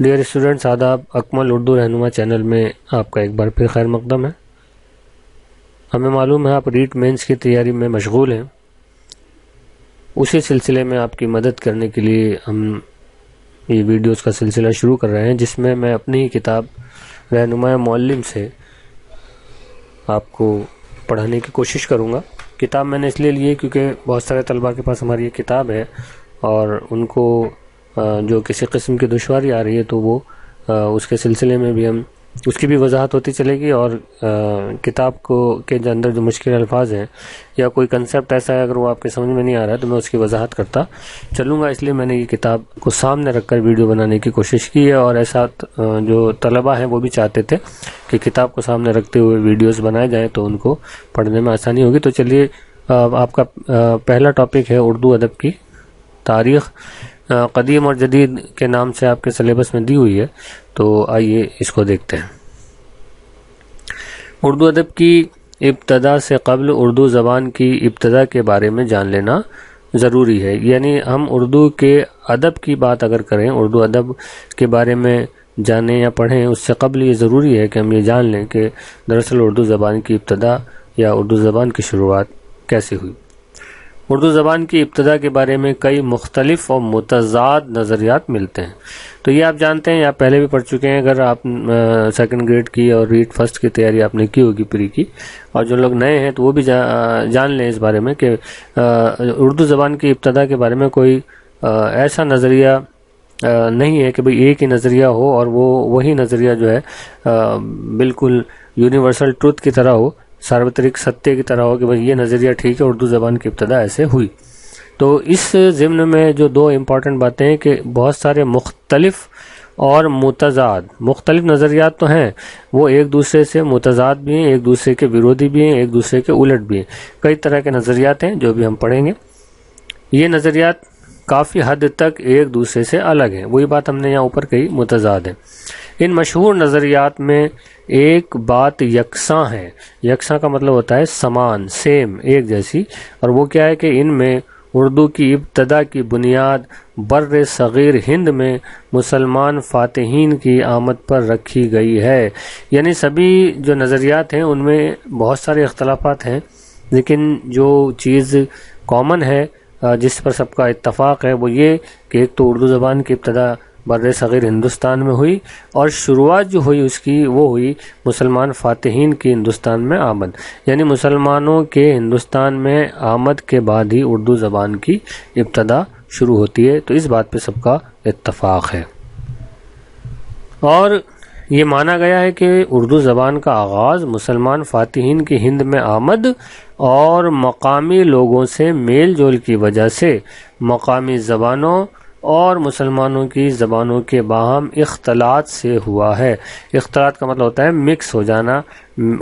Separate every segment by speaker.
Speaker 1: Dear students, آداب۔ اکمل اردو رہنما channel میں آپ کا ایک بار پھر خیر مقدم ہے۔ ہمیں معلوم ہے آپ ریٹ مینس کی تیاری میں مشغول ہیں، اسی سلسلے میں آپ کی مدد کرنے کے لیے ہم یہ ویڈیوز کا سلسلہ شروع کر رہے ہیں، جس میں میں اپنی کتاب رہنما معلم سے آپ کو پڑھانے کی کوشش کروں گا۔ کتاب میں نے اس لیے لی ہے کیونکہ بہت سارے طلباء کے پاس ہماری یہ کتاب ہے اور ان کو جو کسی قسم کی دشواری آ رہی ہے تو وہ اس کے سلسلے میں بھی ہم اس کی بھی وضاحت ہوتی چلے گی، اور کتاب کو کے اندر جو مشکل الفاظ ہیں یا کوئی کنسیپٹ ایسا ہے اگر وہ آپ کے سمجھ میں نہیں آ رہا ہے تو میں اس کی وضاحت کرتا چلوں گا۔ اس لیے میں نے یہ کتاب کو سامنے رکھ کر ویڈیو بنانے کی کوشش کی ہے، اور ایسا جو طلباء ہیں وہ بھی چاہتے تھے کہ کتاب کو سامنے رکھتے ہوئے ویڈیوز بنائے جائیں تو ان کو پڑھنے میں آسانی ہوگی۔ تو چلیے، آپ کا پہلا ٹاپک ہے اردو ادب کی تاریخ، قدیم اور جدید کے نام سے آپ کے سلیبس میں دی ہوئی ہے، تو آئیے اس کو دیکھتے ہیں۔ اردو ادب کی ابتدا سے قبل اردو زبان کی ابتدا کے بارے میں جان لینا ضروری ہے، یعنی ہم اردو کے ادب کی بات اگر کریں، اردو ادب کے بارے میں جانیں یا پڑھیں، اس سے قبل یہ ضروری ہے کہ ہم یہ جان لیں کہ دراصل اردو زبان کی ابتدا یا اردو زبان کی شروعات کیسے ہوئی۔ اردو زبان کی ابتدا کے بارے میں کئی مختلف اور متضاد نظریات ملتے ہیں۔ تو یہ آپ جانتے ہیں یا پہلے بھی پڑھ چکے ہیں، اگر آپ سیکنڈ گریڈ کی اور ریٹ فرسٹ کی تیاری آپ نے کی ہوگی پری کی، اور جو لوگ نئے ہیں تو وہ بھی جان لیں اس بارے میں کہ اردو زبان کی ابتدا کے بارے میں کوئی ایسا نظریہ نہیں ہے کہ بھئی ایک ہی نظریہ ہو اور وہی نظریہ جو ہے بالکل یونیورسل ٹروتھ کی طرح ہو، ساروترک ستیہ کی طرح ہو کہ بھئی یہ نظریہ ٹھیک ہے، اردو زبان کی ابتدا ایسے ہوئی۔ تو اس ضمن میں جو دو امپورٹنٹ باتیں ہیں کہ بہت سارے مختلف اور مختلف نظریات تو ہیں، وہ ایک دوسرے سے متضاد بھی ہیں، ایک دوسرے کے ویرودھی بھی ہیں، ایک دوسرے کے الٹ بھی ہیں۔ کئی طرح کے نظریات ہیں جو بھی ہم پڑھیں گے۔ یہ نظریات کافی حد تک ایک دوسرے سے الگ ہیں، وہی بات ہم نے یہاں اوپر کہی، متضاد ہیں۔ ان مشہور نظریات میں ایک بات یکساں ہے، یکساں کا مطلب ہوتا ہے سمان، سیم، ایک جیسی، اور وہ کیا ہے کہ ان میں اردو کی ابتدا کی بنیاد بر صغیر ہند میں مسلمان فاتحین کی آمد پر رکھی گئی ہے۔ یعنی سبھی جو نظریات ہیں ان میں بہت سارے اختلافات ہیں، لیکن جو چیز کامن ہے جس پر سب کا اتفاق ہے وہ یہ کہ ایک تو اردو زبان کی ابتدا بر صغیر ہندوستان میں ہوئی، اور شروعات جو ہوئی اس کی وہ ہوئی مسلمان فاتحین کی ہندوستان میں آمد، یعنی مسلمانوں کے ہندوستان میں آمد کے بعد ہی اردو زبان کی ابتدا شروع ہوتی ہے۔ تو اس بات پہ سب کا اتفاق ہے، اور یہ مانا گیا ہے کہ اردو زبان کا آغاز مسلمان فاتحین کی ہند میں آمد اور مقامی لوگوں سے میل جول کی وجہ سے مقامی زبانوں اور مسلمانوں کی زبانوں کے باہم اختلاط سے ہوا ہے۔ اختلاط کا مطلب ہوتا ہے مکس ہو جانا،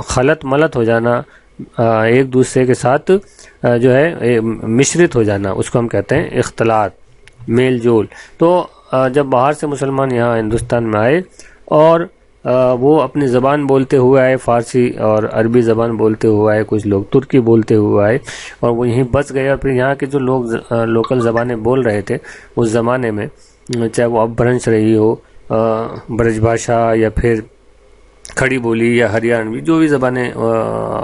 Speaker 1: خلط ملط ہو جانا، ایک دوسرے کے ساتھ جو ہے مشرت ہو جانا، اس کو ہم کہتے ہیں اختلاط، میل جول۔ تو جب باہر سے مسلمان یہاں ہندوستان میں آئے اور وہ اپنی زبان بولتے ہوئے آئے، فارسی اور عربی زبان بولتے ہوئے آئے، کچھ لوگ ترکی بولتے ہوئے آئے، اور وہ یہیں بس گئے، اور پھر یہاں کے جو لوگ لوکل زبانیں بول رہے تھے اس زمانے میں، چاہے وہ اب برنش رہی ہو، برج بھاشا، یا پھر کھڑی بولی یا ہریانوی، جو بھی زبانیں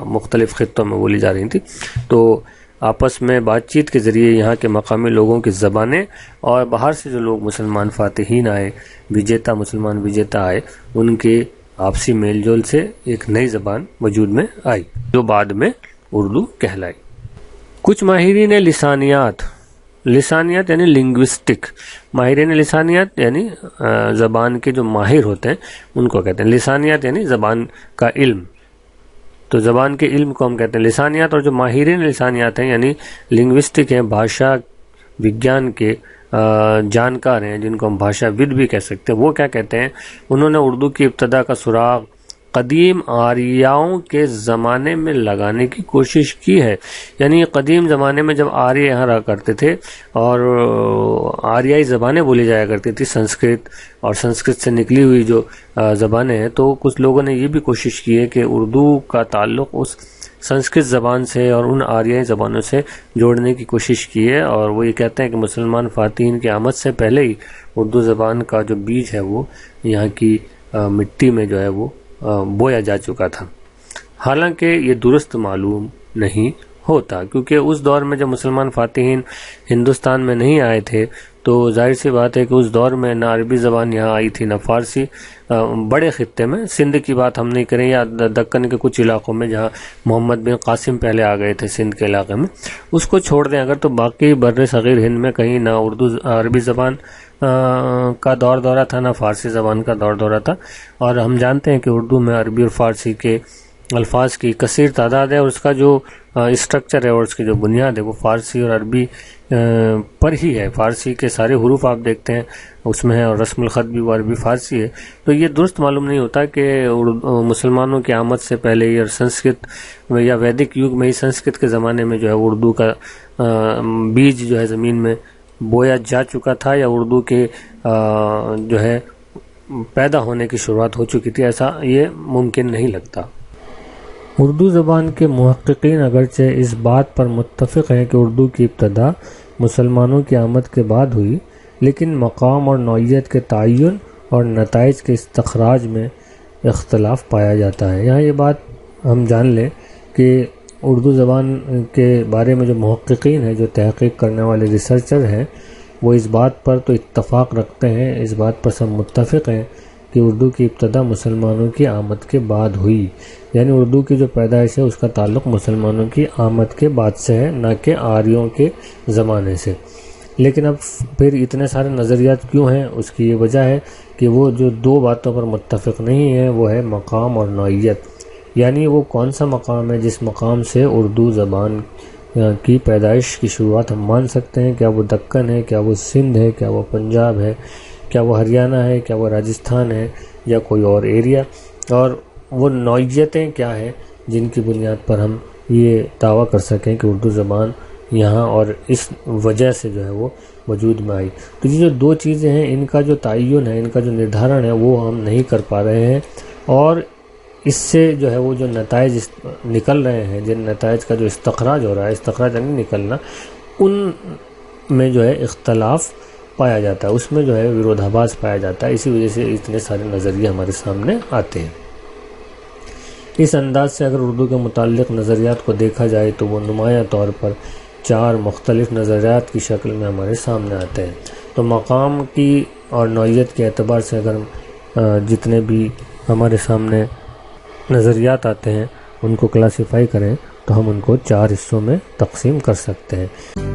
Speaker 1: مختلف خطوں میں بولی جا رہی تھیں، تو آپس میں بات چیت کے ذریعے یہاں کے مقامی لوگوں کی زبانیں اور باہر سے جو لوگ مسلمان فاتحین آئے، مسلمان وجیتا آئے، ان کے آپسی میل جول سے ایک نئی زبان وجود میں آئی جو بعد میں اردو کہلائی۔ کچھ ماہرین لسانیات یعنی لنگوسٹک، ماہرین لسانیات یعنی زبان کے جو ماہر ہوتے ہیں ان کو کہتے ہیں لسانیات، یعنی زبان کا علم، تو زبان کے علم کو ہم کہتے ہیں لسانیات۔ اور جو ماہرین لسانیات ہیں یعنی لنگوسٹک ہیں، بھاشا وگیان کے جانکار ہیں، جن کو ہم بھاشا ود بھی کہہ سکتے ہیں، وہ کیا کہتے ہیں، انہوں نے اردو کی ابتدا کا سراغ قدیم آریاؤں کے زمانے میں لگانے کی کوشش کی ہے. یعنی قدیم زمانے میں جب آریہ یہاں رہا کرتے تھے اور آریائی زبانیں بولی جایا کرتی تھی، سنسکرت اور سنسکرت سے نکلی ہوئی جو زبانیں ہیں، تو کچھ لوگوں نے یہ بھی کوشش کی ہے کہ اردو کا تعلق اس سنسکرت زبان سے اور ان آریائی زبانوں سے جوڑنے کی کوشش کی ہے، اور وہ یہ کہتے ہیں کہ مسلمان فاتحین کی آمد سے پہلے ہی اردو زبان کا جو بیج ہے وہ یہاں کی مٹی میں جو ہے وہ بویا جا چکا تھا. حالانکہ یہ درست معلوم نہیں ہوتا، کیونکہ اس دور میں جب مسلمان فاتحین ہندوستان میں نہیں آئے تھے تو ظاہر سی بات ہے کہ اس دور میں نہ عربی زبان یہاں آئی تھی نہ فارسی. بڑے خطے میں سندھ کی بات ہم نہیں کریں یا دکن کے کچھ علاقوں میں جہاں محمد بن قاسم پہلے آ گئے تھے سندھ کے علاقے میں، اس کو چھوڑ دیں اگر، تو باقی بر صغیر ہند میں کہیں نہ عربی زبان کا دور دورہ تھا نہ فارسی زبان کا دور دورہ تھا. اور ہم جانتے ہیں کہ اردو میں عربی اور فارسی کے الفاظ کی کثیر تعداد ہے، اور اس کا جو اسٹرکچر ہے اور اس کی جو بنیاد ہے وہ فارسی اور عربی پر ہی ہے. فارسی کے سارے حروف آپ دیکھتے ہیں اس میں ہے، اور رسم الخط بھی وہ عربی فارسی ہے. تو یہ درست معلوم نہیں ہوتا کہ مسلمانوں کی آمد سے پہلے یا سنسکرت یا ویدک یگ میں ہی سنسکرت کے زمانے میں جو ہے اردو کا بیج جو ہے زمین میں بویا جا چکا تھا، یا اردو کے جو ہے پیدا ہونے کی شروعات ہو چکی تھی. ایسا یہ ممکن نہیں لگتا. اردو زبان کے محققین اگرچہ اس بات پر متفق ہیں کہ اردو کی ابتدا مسلمانوں کی آمد کے بعد ہوئی، لیکن مقام اور نوعیت کے تعین اور نتائج کے استخراج میں اختلاف پایا جاتا ہے. یہاں یہ بات ہم جان لیں کہ اردو زبان کے بارے میں جو محققین ہیں، جو تحقیق کرنے والے ریسرچر ہیں، وہ اس بات پر تو اتفاق رکھتے ہیں، اس بات پر سب متفق ہیں کہ اردو کی ابتدا مسلمانوں کی آمد کے بعد ہوئی. یعنی اردو کی جو پیدائش ہے اس کا تعلق مسلمانوں کی آمد کے بعد سے ہے، نہ کہ آریوں کے زمانے سے. لیکن اب پھر اتنے سارے نظریات کیوں ہیں؟ اس کی یہ وجہ ہے کہ وہ جو دو باتوں پر متفق نہیں ہیں وہ ہے مقام اور نوعیت. یعنی وہ کون سا مقام ہے جس مقام سے اردو زبان کی پیدائش کی شروعات ہم مان سکتے ہیں؟ کیا وہ دکن ہے، کیا وہ سندھ ہے، کیا وہ پنجاب ہے، کیا وہ ہریانہ ہے، کیا وہ راجستھان ہے، یا کوئی اور ایریا؟ اور وہ نوعیتیں کیا ہیں جن کی بنیاد پر ہم یہ دعویٰ کر سکیں کہ اردو زبان یہاں اور اس وجہ سے جو ہے وہ وجود میں آئی؟ تو یہ جو دو چیزیں ہیں ان کا جو تعین ہے، ان کا جو نردھارن ہے وہ ہم نہیں کر پا رہے ہیں، اور اس سے جو ہے وہ جو نتائج نکل رہے ہیں، جن نتائج کا جو استخراج ہو رہا ہے، استخراج نہیں نکلنا، ان میں جو ہے اختلاف پایا جاتا ہے، اس میں جو ہے ویرودھاباس پایا جاتا ہے. اسی وجہ سے اتنے سارے نظریے ہمارے سامنے آتے ہیں. اس انداز سے اگر اردو کے متعلق نظریات کو دیکھا جائے تو وہ نمایاں طور پر 4 مختلف نظریات کی شکل میں ہمارے سامنے آتے ہیں. تو مقام کی اور نوعیت کے اعتبار سے اگر جتنے بھی ہمارے سامنے نظریات آتے ہیں ان کو کلاسیفائی کریں تو ہم ان کو 4 حصوں میں تقسیم کر سکتے ہیں.